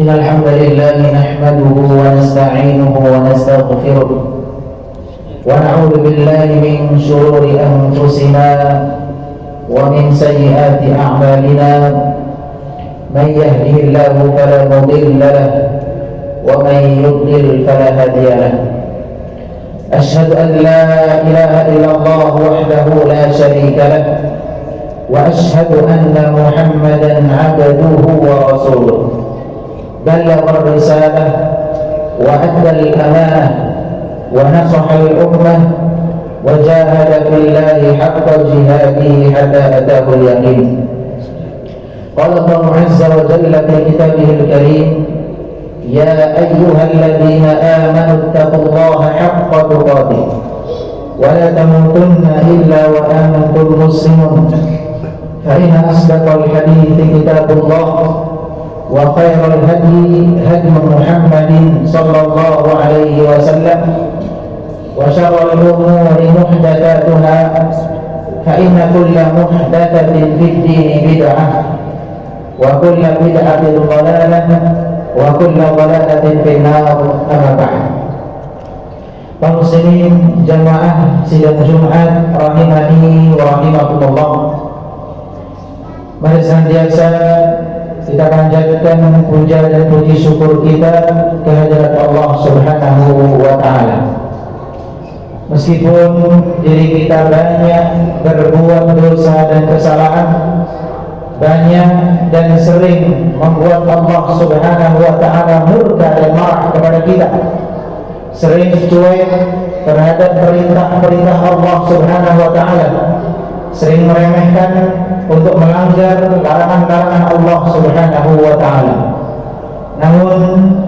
إن الحمد لله نحمده ونستعينه ونستغفره ونعوذ بالله من شرور أنفسنا ومن سيئات أعمالنا من يهده الله فلا مضل له ومن يضلل فلا هادي له أشهد أن لا إله إلا الله وحده لا شريك له وأشهد أن محمدا عبده ورسوله بلغ الرسالة وأدى الأمانة ونصح الأمة وجاهد في الله حق جهاده حتى أتاه اليقين. قال الله عز وجل في كتابه الكريم: يا أيها الذين آمنوا اتقوا الله حق تقاته ولا تموتن إلا وأنتم مسلمون. فإن أصدق الحديث كتاب الله وخير الهدي هدي محمد صلى الله عليه وسلم وشر الأمور محدثاتها فإن كل محدثة في الدين بدعة وكل بدعة ضلالة وكل ضلالة في النار. أما بعد. Kaum muslimin jamaah sidang Jumat rahimani wa rahimakumullah, mari senantiasa kita panjatkan puja dan puji syukur kita kehadirat Allah Subhanahu wa ta'ala. Meskipun diri kita banyak berbuat dosa dan kesalahan, banyak dan sering membuat Allah Subhanahu wa ta'ala murka dan marah kepada kita, sering cuek terhadap perintah-perintah Allah Subhanahu wa ta'ala, sering meremehkan untuk melanggar larangan-larangan Allah Subhanahu wa ta'ala. Namun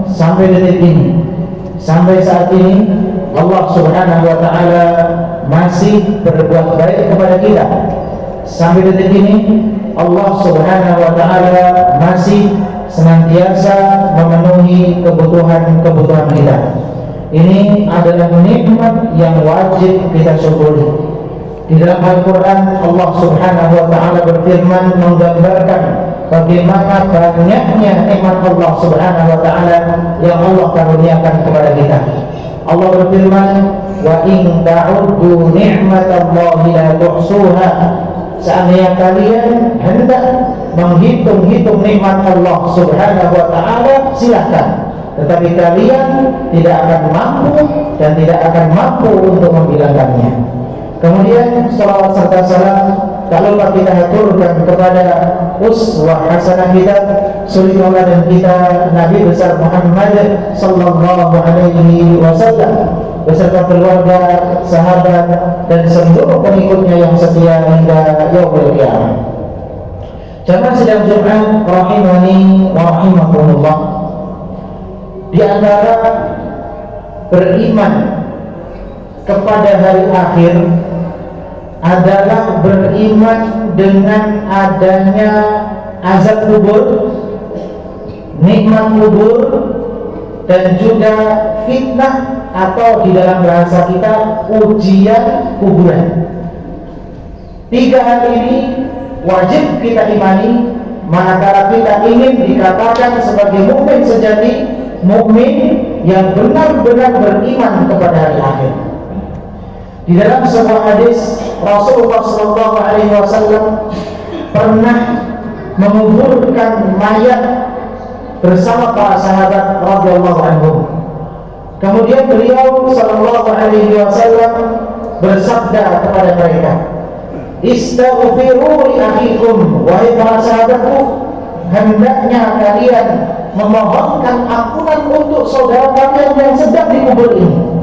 sampai detik ini, sampai saat ini, Allah Subhanahu wa ta'ala masih berbuat baik kepada kita. Sampai detik ini Allah Subhanahu wa ta'ala masih senantiasa memenuhi kebutuhan-kebutuhan kita. Ini adalah nikmat yang wajib kita syukuri. Di dalam Al-Quran Allah Subhanahu wa ta'ala berfirman menggambarkan bagaimana banyaknya nikmat Allah Subhanahu wa ta'ala yang Allah karuniakan kepada kita. Allah berfirman, wa in ta'uddu ni'matallahi la tuhsuha. Seandainya kalian hendak menghitung-hitung nikmat Allah Subhanahu wa ta'ala, silahkan, tetapi kalian tidak akan mampu dan tidak akan mampu untuk membilangkannya. Kemudian salawat serta salam tak lupa kita haturkan kepada uswah hasanah kita, suri tauladan kita, Nabi besar Muhammad sallallahu alaihi wasallam beserta keluarga, sahabat dan seluruh pengikutnya yang setia hingga yaumul qiyamah. Jamaah sidang Jumat rahimani wa rahimakumullah, di antara beriman kepada hari akhir adalah beriman dengan adanya azab kubur, nikmat kubur, dan juga fitnah atau di dalam bahasa kita ujian kuburan. Tiga hal ini wajib kita imani manakala kita ingin dikatakan sebagai mukmin sejati, mukmin yang benar-benar beriman kepada hari akhir. Di dalam sebuah hadis Rasulullah SAW pernah menguburkan mayat bersama para sahabat radhiyallahu anhum. Kemudian beliau SAW bersabda kepada mereka, "Istaghfiru li akhikum, wahai para sahabatku, hendaknya kalian memohonkan ampunan untuk saudara kalian yang sedang dikubur ini.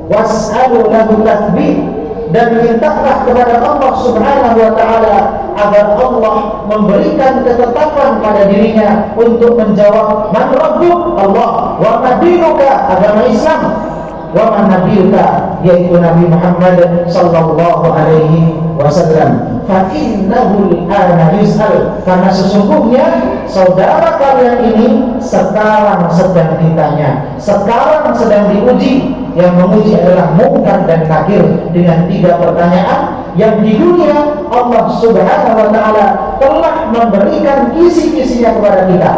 Was'alu lahu tathbit, dan mintalah kepada Allah Subhanahu wa ta'ala agar Allah memberikan ketetapan pada dirinya untuk menjawab man rabbuk, Allah, wa madinuka, agama Islam, wa man nabiyuka, yaitu Nabi Muhammad sallallahu alaihi wasallam. Fa innahu al-ana yus'al, karena sesungguhnya saudara kalian ini sekarang sedang ditanya, sekarang sedang diuji. Yang menguji adalah Munkar dan Nakir dengan 3 pertanyaan yang di dunia Allah Subhanahu wa ta'ala telah memberikan kisi-kisinya kepada kita.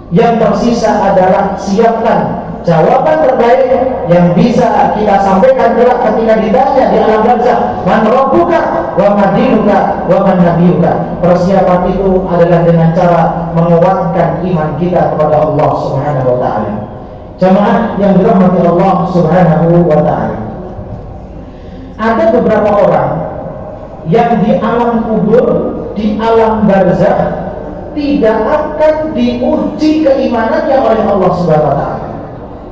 Yang tersisa adalah siapkan jawaban terbaik yang bisa kita sampaikan kelak ketika ditanya di alam barzakh, man rabbuka wa ma dinuka wa man nabiyuka. Persiapan itu adalah dengan cara menguatkan iman kita kepada Allah Subhanahu wa taala. Jamaah yang dirahmati Allah Subhanahu wa taala, ada beberapa orang yang di alam kubur, di alam barzakh tidak akan diuji keimanannya oleh Allah Subhanahu wa taala.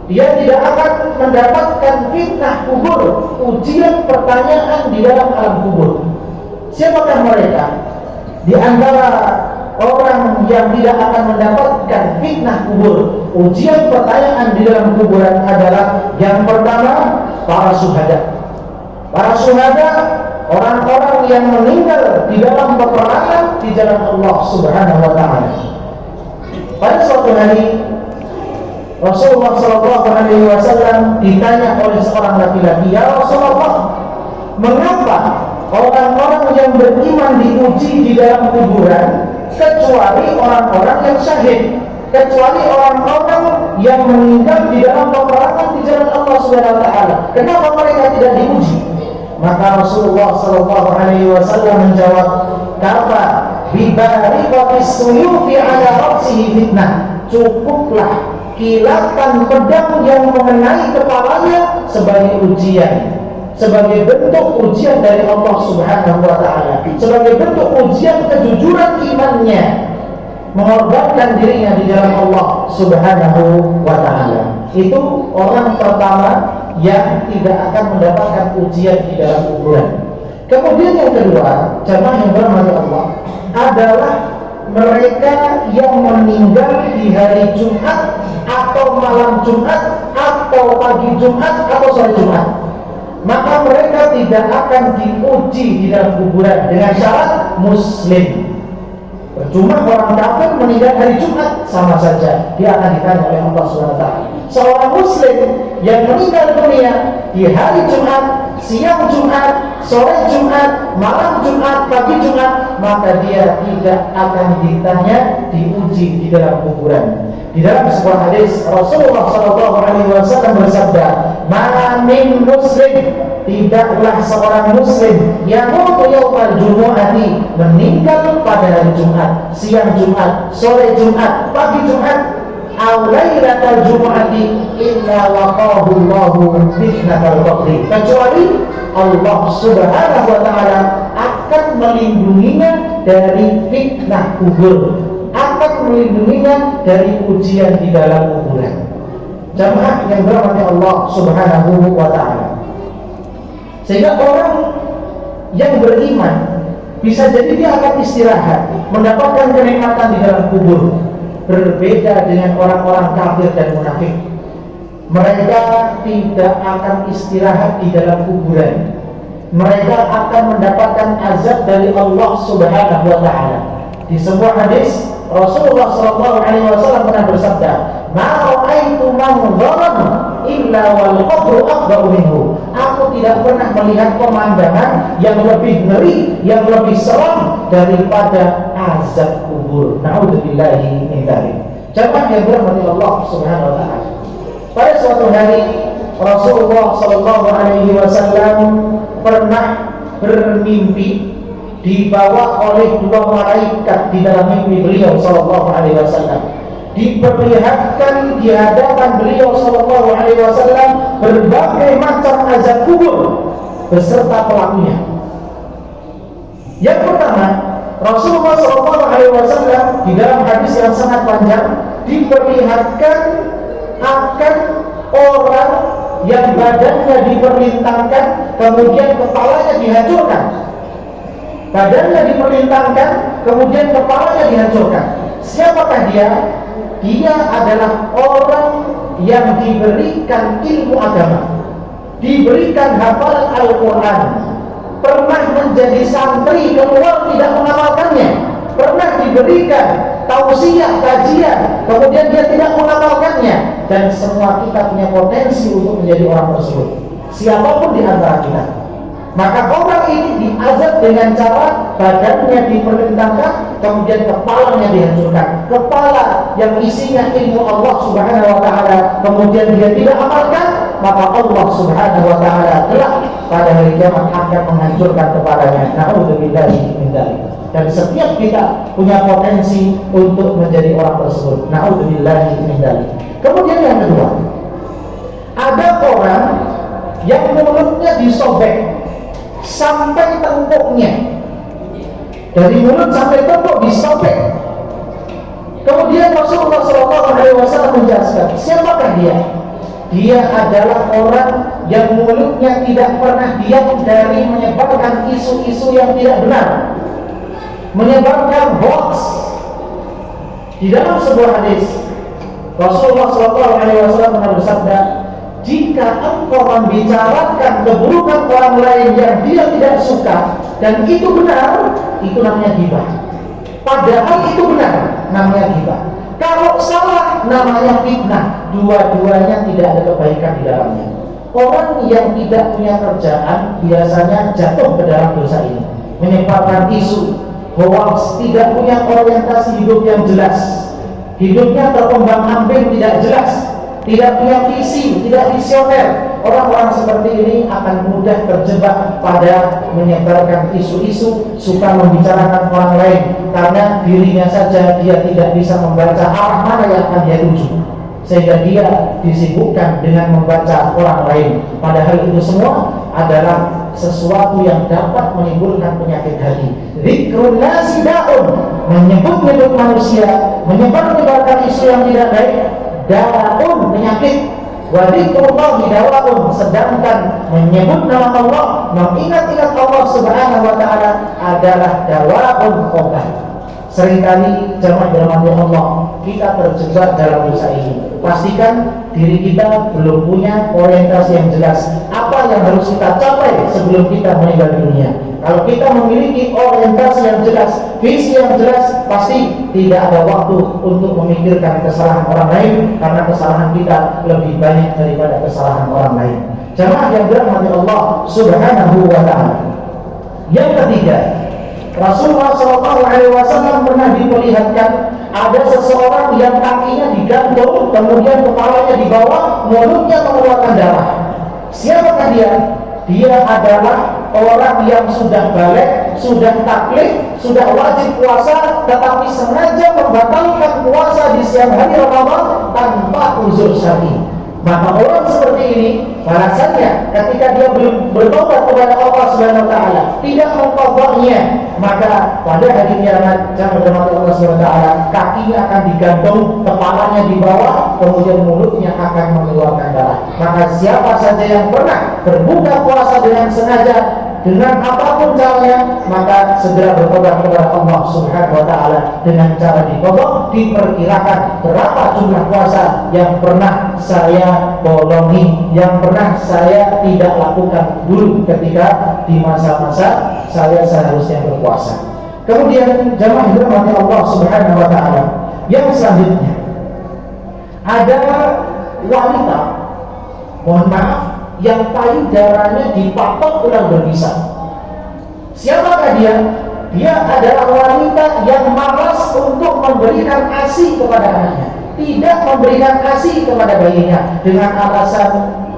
Dia tidak akan mendapatkan fitnah kubur, ujian pertanyaan di dalam alam kubur. Siapakah mereka? Di antara orang yang tidak akan mendapatkan fitnah kubur, ujian pertanyaan di dalam kuburan adalah yang pertama, para syuhada. Para syuhada, orang-orang yang meninggal di dalam peperangan di jalan Allah Subhanahu wa taala. Pada suatu hari Rasulullah SAW ditanya oleh seorang laki-laki, "Ya Rasulullah, mengapa orang-orang yang beriman diuji di dalam kuburan kecuali orang-orang yang syahid, kecuali orang-orang yang meninggal di dalam peperangan di jalan Allah Subhanahu wa taala? Kenapa mereka tidak diuji?" Maka Rasulullah SAW menjawab, "Kafa bi bariqatis suyufi ala ra'sihi fitnah." Cukuplah kilatan pedang yang mengenai kepalanya sebagai ujian, sebagai bentuk ujian dari Allah Subhanahu wa taala, sebagai bentuk ujian kejujuran imannya, mengorbankan dirinya di jalan Allah Subhanahu wa taala. Itu orang pertama yang tidak akan mendapatkan ujian di dalam kuburan. Kemudian yang kedua, jamaah yang berahmati Allah, adalah mereka yang meninggal di hari Jumat atau malam Jumat atau pagi Jumat atau sore Jumat. Maka mereka tidak akan diuji di dalam kuburan dengan syarat muslim. Percuma orang kafir meninggal hari Jumat, sama saja dia akan ditanya oleh Allah SWT. Seorang muslim yang meninggal dunia di hari Jumat, siang Jumat, sore Jumat, malam Jumat, pagi Jumat, maka dia tidak akan ditanya, diuji di dalam kuburan. Di dalam sebuah hadis Rasulullah SAW bersabda, "Ma min muslim," tidaklah seorang muslim yang yaumal jumu'ati, meninggal pada hari Jumat, siang Jumat, sore Jumat, pagi Jumat, aw lailatal jumu'ati, illa waqahu Allahu fitnatal qabri, kecuali Allah Subhanahu wa taala akan melindunginya dari fitnah kubur, akan melindunginya dari ujian di dalam kuburan. Jamaah yang dirahmati Allah Subhanahu wa taala, sehingga orang yang beriman bisa jadi dia akan istirahat, mendapatkan kenikmatan di dalam kubur. Berbeda dengan orang-orang kafir dan munafik, mereka tidak akan istirahat di dalam kuburan. Mereka akan mendapatkan azab dari Allah Subhanahu wa taala. Di sebuah hadis Rasulullah SAW pernah bersabda, "Ma ra'aitu manzaran illa wal qabru aqba'u minhu." Aku tidak pernah melihat pemandangan yang lebih ngeri, yang lebih seram daripada azab kubur. Na'udzubillahi min dzalik. Jamaah yang dirahmati Allah Subhanahu wa taala. Pada suatu hari Rasulullah SAW pernah bermimpi dibawa oleh dua malaikat di dalam mimpi beliau SAW. Diperlihatkan di hadapan beliau SAW berbagai macam azab kubur beserta pelakunya. Yang pertama, Rasulullah SAW di dalam hadis yang sangat panjang diperlihatkan akan orang yang badannya diperlintangkan, kemudian kepalanya dihancurkan. Badannya diperlintangkan, kemudian kepalanya dihancurkan. Siapakah dia? Dia adalah orang yang diberikan ilmu agama, diberikan hafalan Al-Quran, pernah menjadi santri keluar tidak mengamalkannya, pernah diberikan tausiah kajian, kemudian dia tidak mengamalkannya. Dan semua kita punya potensi untuk menjadi orang tersebut, siapapun di antara kita. Maka orang ini diazab dengan cara badannya diperlintangkan, kemudian kepalanya dihancurkan. Kepala yang isinya ilmu Allah Subhanahu wa taala kemudian dia tidak amalkan, maka Allah Subhanahu wa taala kelak pada hari kiamat akan menghancurkan kepalanya. Na'udzubillahi min dzalik. Dan setiap kita punya potensi untuk menjadi orang tersebut. Na'udzubillahi min dzalik. Kemudian yang kedua, ada orang yang mulutnya disobek sampai tengkuknya, dari mulut sampai tengkuk disobek. Kemudian Rasulullah SAW menjelaskan, siapakah dia? Dia adalah orang yang mulutnya tidak pernah diam dari menyebarkan isu-isu yang tidak benar, menyebarkan hoax. Di dalam sebuah hadis Rasulullah SAW pernah bersabda, jika engkau membicarakan keburukan orang lain yang dia tidak suka dan itu benar, itu namanya ghibah. Padahal itu benar, namanya ghibah. Kalau salah, namanya fitnah. Dua-duanya tidak ada kebaikan di dalamnya. Orang yang tidak punya kerjaan biasanya jatuh ke dalam dosa ini, menyebarkan isu hoax, tidak punya orientasi hidup yang jelas, hidupnya terombang-ambing, tidak jelas, tidak punya visi, tidak visioner. Orang-orang seperti ini akan mudah terjebak pada menyebarkan isu-isu, suka membicarakan orang lain karena dirinya saja dia tidak bisa membaca arah mana yang akan dia tuju, sehingga dia disibukkan dengan membaca orang lain. Padahal itu semua adalah sesuatu yang dapat menimbulkan penyakit hati. Dzikrun nasi da'un, menyebut-nyebut manusia, menyebar-nyebarkan isu yang tidak baik, da'un, penyakit. Wa dzikrullahi dawa'un, sedangkan menyebut nama Allah, mengingat-ingat Allah Subhanahu wa taala adalah dawa'un, obat. Seringkali jemaah dirahmati Allah, kita terjebak dalam dosa ini. Pastikan diri kita belum punya orientasi yang jelas, apa yang harus kita capai sebelum kita meninggal dunia. Kalau kita memiliki orientasi yang jelas, visi yang jelas, pasti tidak ada waktu untuk memikirkan kesalahan orang lain, karena kesalahan kita lebih banyak daripada kesalahan orang lain. Jemaah yang dirahmati Allah Subhanahu wa taala. Yang ketiga, Rasulullah SAW pernah diperlihatkan ada seseorang yang kakinya digantung, kemudian kepalanya di bawah, mulutnya mengeluarkan darah. Siapakah dia? Dia adalah orang yang sudah balik, sudah taklif, sudah wajib puasa, tetapi sengaja membatalkan puasa di siang hari Ramadan tanpa uzur syar'i. Maka orang seperti ini, balasannya ketika dia belum bertobat kepada Allah Subhanahu wa taala, tidak mengqadha'nya, maka pada hari kiamat jemaah Allah Subhanahu wa taala, kakinya akan digantung, kepalanya di bawah, kemudian mulutnya akan mengeluarkan darah. Maka siapa saja yang pernah berbuka puasa dengan sengaja, dengan apapun caranya, maka segera bertobat kepada Allah Subhanahu wa taala dengan cara diqadha. Diperkirakan berapa jumlah puasa yang pernah saya bolongi, yang pernah saya tidak lakukan dulu ketika di masa-masa saya seharusnya berpuasa. Kemudian jemaah dirahmati Allah Subhanahu wa taala, yang selanjutnya ada wanita, mohon maaf, yang payudaranya dipatok ular berbisa. Siapakah dia? Dia adalah wanita yang malas untuk memberikan ASI kepada anaknya, tidak memberikan ASI kepada bayinya, dengan alasan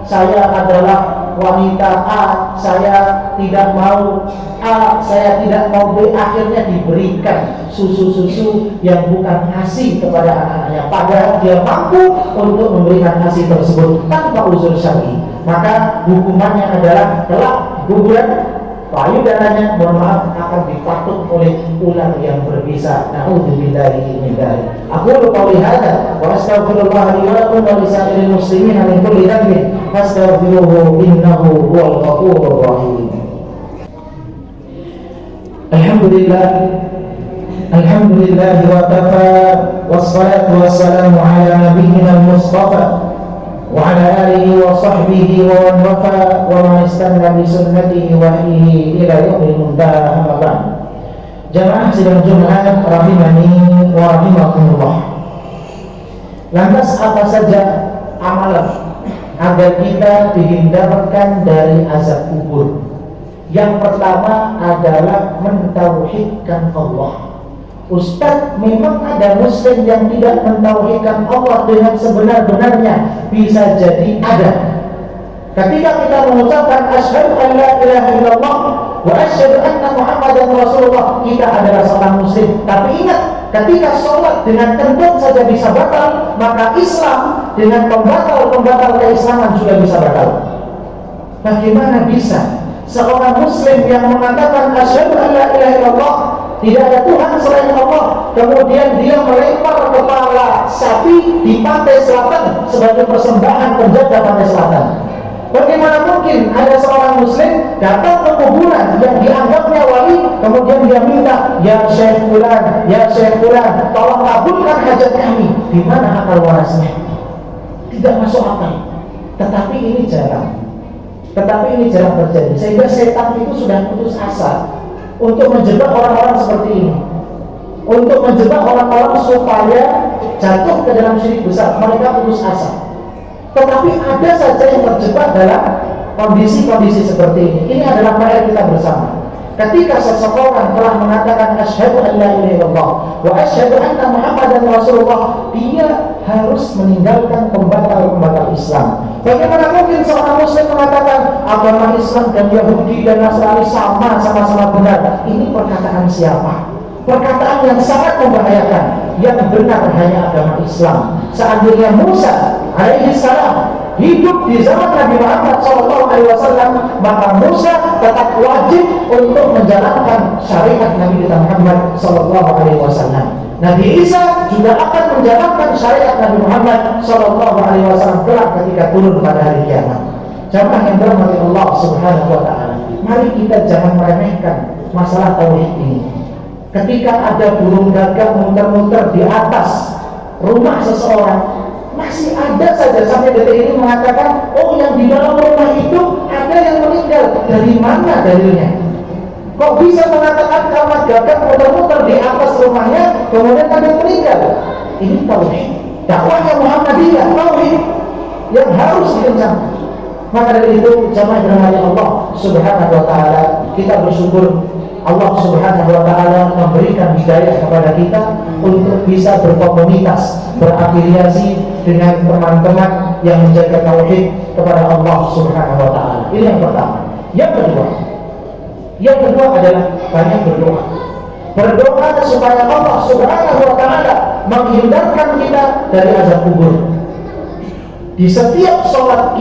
saya adalah wanita A, saya tidak mau A, saya tidak mau B. Akhirnya diberikan susu-susu yang bukan ASI kepada anak-anaknya, padahal dia mampu untuk memberikan ASI tersebut tanpa uzur syar'i. Maka hukumannya adalah kelak guguran payudaranya, mohon maaf, akan dipatuk oleh ular yang berbisa. Na'udzubillahi min dzalik. Aku qouli hadza wa astaghfirullah li wa lakum wa lisa'iril muslimin min kulli dhanbin fastaghfiruhu innahu huwal ghafurur rahim. Alhamdulillah wa kafa wassalatu wassalamu ala nabiyyina al-mustafa wa ala alihi wa sahbihi wa man wafa wa man istanna bi sunnatihi wa hadihi ila yaumil muntaha, amma ba'd. Jamaah sidang Jumat rahimani wa rahimakumullah. Lantas apa saja amalan agar kita dihindarkan dari azab kubur? Yang pertama adalah mentauhidkan Allah. Ustaz, memang ada muslim yang tidak mentauhidkan Allah dengan sebenar-benarnya? Bisa jadi ada. Ketika kita mengucapkan asyhadu an la ilaha illallah wa asyhadu anna Muhammadan Rasulullah, kita adalah seorang muslim. Tapi ingat, ketika sholat dengan kentut saja bisa batal, maka Islam dengan pembatal keislaman juga bisa batal. Bagaimana bisa seorang muslim yang mengatakan asyhadu an la ilaha illallah, tidak ada Tuhan selain Allah, kemudian dia melempar kepala sapi di pantai selatan sebagai persembahan penjaga pantai selatan? Bagaimana mungkin ada seorang muslim datang ke kuburan yang dianggapnya wali, kemudian dia minta, ya Syekh Fulan, tolong kabulkan hajat kami? Di mana akal warasnya? Tidak masuk akal. Tetapi ini jarang terjadi, sehingga setan itu sudah putus asa untuk menjebak orang-orang seperti ini, untuk menjebak orang-orang supaya jatuh ke dalam syirik besar. Mereka putus asa. Tetapi ada saja yang terjebak dalam kondisi-kondisi seperti ini. Ini adalah PR kita bersama. Ketika seseorang telah mengatakan asyhadu an la ilaha illallah wa asyhadu anna Muhammadan Rasulullah, dia harus meninggalkan pembatal-pembatal Islam. Bagaimana mungkin seorang muslim mengatakan agama Islam dan Yahudi dan Nasrani sama-sama benar? Ini perkataan siapa? Perkataan yang sangat membahayakan. Yang benar hanya agama Islam. Seandainya Musa alaihissalam hidup di zaman Nabi Muhammad SAW, maka Musa tetap wajib untuk menjalankan syariat Nabi Muhammad SAW. Nabi Isa juga akan menjalankan syariat Nabi Muhammad SAW kelak ketika turun pada hari kiamat. Jamaah yang dirahmati Allah Subhanahu wa Ta'ala, mari kita jangan meremehkan masalah tauhid ini. Ketika ada burung gagak muter-muter di atas rumah seseorang, masih ada saja sampai detik ini mengatakan, oh yang di dalam rumah itu ada yang meninggal. Dari mana dalilnya? Kok bisa mengatakan karena gagak muter-muter di atas rumahnya kemudian ada yang meninggal? Ini tauhid, dakwahnya Muhammadiyah, tauhid yang harus dikencangkan. Maka dari itu jamaah dirahmati Allah Subhanahu wa Ta'ala, kita bersyukur Allah Subhanahu wa Ta'ala memberikan hidayah kepada kita untuk bisa berkomunitas, berafiliasi dengan teman-teman yang menjaga tauhid kepada Allah Subhanahu wa Ta'ala. Ini yang pertama. Yang kedua adalah banyak berdoa. Berdoa supaya Allah Subhanahu wa Ta'ala menghindarkan kita dari azab kubur. Di setiap sholat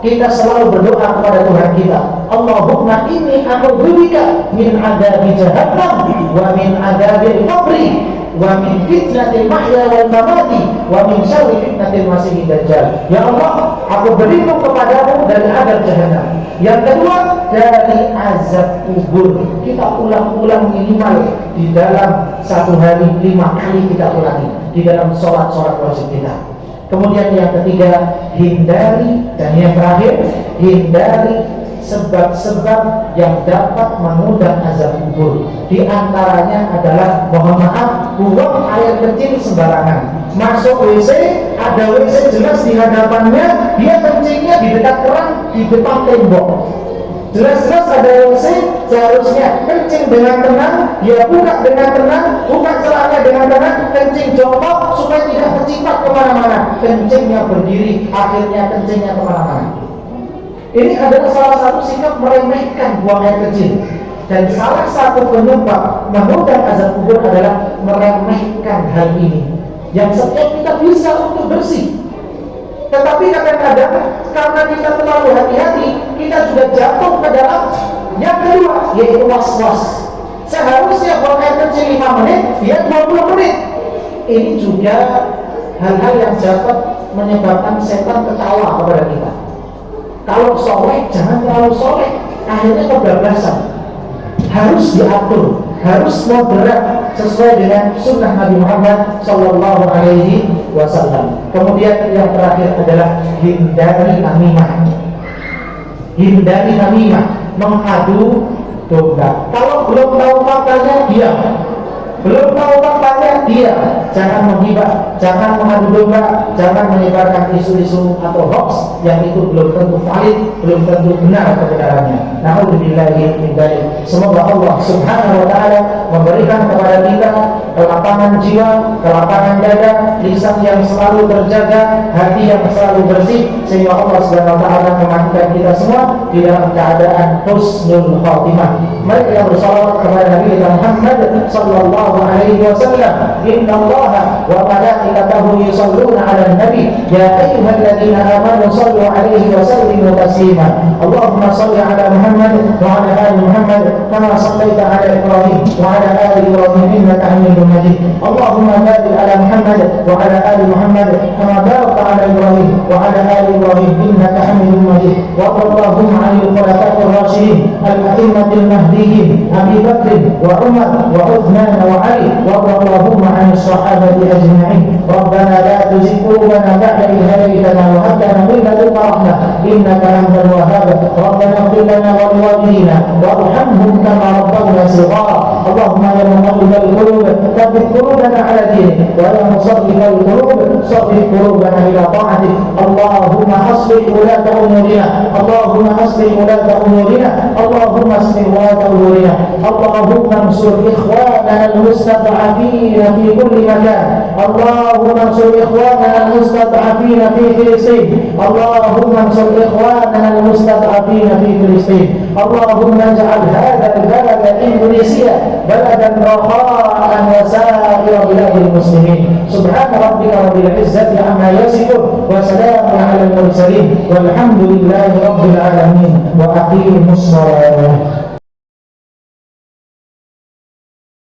kita selalu berdoa kepada Tuhan kita, Allahumma inni a'udzubika min adzabi jahannam wa min adzabil qabri wa min fitnatil mahya wal mamati wa min syarri fitnatil masiihid dajjal. Ya Allah, aku berlindung kepadamu dari azab jahannam. Yang kedua, dari azab kubur. Kita ulang-ulang minimal di dalam satu hari 5 kali kita ulangi di dalam sholat-sholat wajib kita. Kemudian yang ketiga, hindari, dan yang terakhir, hindari sebab-sebab yang dapat mengundang azab kubur. Di antaranya adalah, mohon maaf, buang air kecil sembarangan. Masuk WC, ada WC jelas di hadapannya, dia kencingnya di dekat keran, di depan tembok. Jelas-jelas ada WC, seharusnya kencing dengan tenang, dia buka dengan tenang, buka celana dengan tenang, kencing jongkok supaya tidak terciprat kemana-mana. Kencingnya berdiri, akhirnya kencingnya kemana-mana. Ini adalah salah satu sikap meremehkan buang air kecil. Dan salah satu penyebab mengundang azab kubur adalah meremehkan hal ini, yang setiap kita bisa untuk bersih. Tetapi kadang-kadang karena kita terlalu hati-hati, kita juga jatuh ke dalam yang kedua, yaitu was-was. Seharusnya buang air kecil 5 menit, dia 20 menit. Ini juga hal-hal yang dapat menyebabkan setan ketawa kepada kita. Kalau soleh, jangan terlalu soleh, akhirnya kebablasan. Harus diatur, harus moderat sesuai dengan sunnah Nabi Muhammad Sallallahu Alaihi Wasallam. Kemudian yang terakhir adalah hindari namimah. Hindari namimah, mengadu domba. Kalau belum tahu faktanya, diam. Belum tahu faktanya, dia jangan menghibah, jangan mengadu domba, jangan menyebarkan isu-isu atau hoax yang itu belum tentu valid, belum tentu benar kebenarannya. Na'udzubillahi min dzalik. Semoga Allah Subhanahu wa taala memberikan kepada kita kelapangan jiwa, kelapangan dada, lisan yang selalu terjaga, hati yang selalu bersih, sehingga Allah Subhanahu wa taala mematikan kita semua di dalam keadaan husnul khatimah. Mari kita bersalawat kepada Nabi Muhammad sallallahu alaihi wasallam. Innallaha wa malaikatahu yusholluna 'alan nabi ya ayyuhalladzina amanu shallu 'alaihi wa sallimu taslima. Allahumma shalli 'ala Muhammad wa 'ala ali Muhammad kama shallaita 'ala Ibrahim wa 'ala ali Ibrahim innaka Hamidum Majid. Allahumma barik 'ala Muhammad wa 'ala ali Muhammad kama barakta 'ala Ibrahim wa 'ala ali Ibrahim innaka Hamidum Majid. Wa Allahumma 'alal khulafa'ir rasyidin al-a'immatil mahdiyyin Abi Bakr wa Umar wa Uthman wa Ali wa Allahumma 'anil sahabati ajma'in. Rabbana la tuzigh qulubana ba'da idh hadaytana wa hab lana min ladunka rahmah innaka antal wahhab. Rabbana ighfir lana wa liwalidina warhamhum kama rabbawna shighara. Allahumma ya muqallibal qulub thabbit qulubana 'ala dinik wa ya musarrifal qulub sarrif qulubana ila ta'atik. Allahumma aslih ulata umurina, Allahumma aslih ulata umurina, Allahumma aslih ulata umurina. Allahumma ansur ikhwanana al-mustad'afin fi kulli makan. Allahumma ansur ikhwanana al-mustad'afin fi Filistin. Allahumma ansur ikhwanana al-mustad'afin fi Filistin. Allahumma ij'al hadha al-balad Indonesia baladan rakha'an wa sa'ira biladil muslimin. Subhana rabbika rabbil izzati amma yasifun wa salamun 'alal mursalin walhamdulillahi rabbil alamin wa aqimus shalah.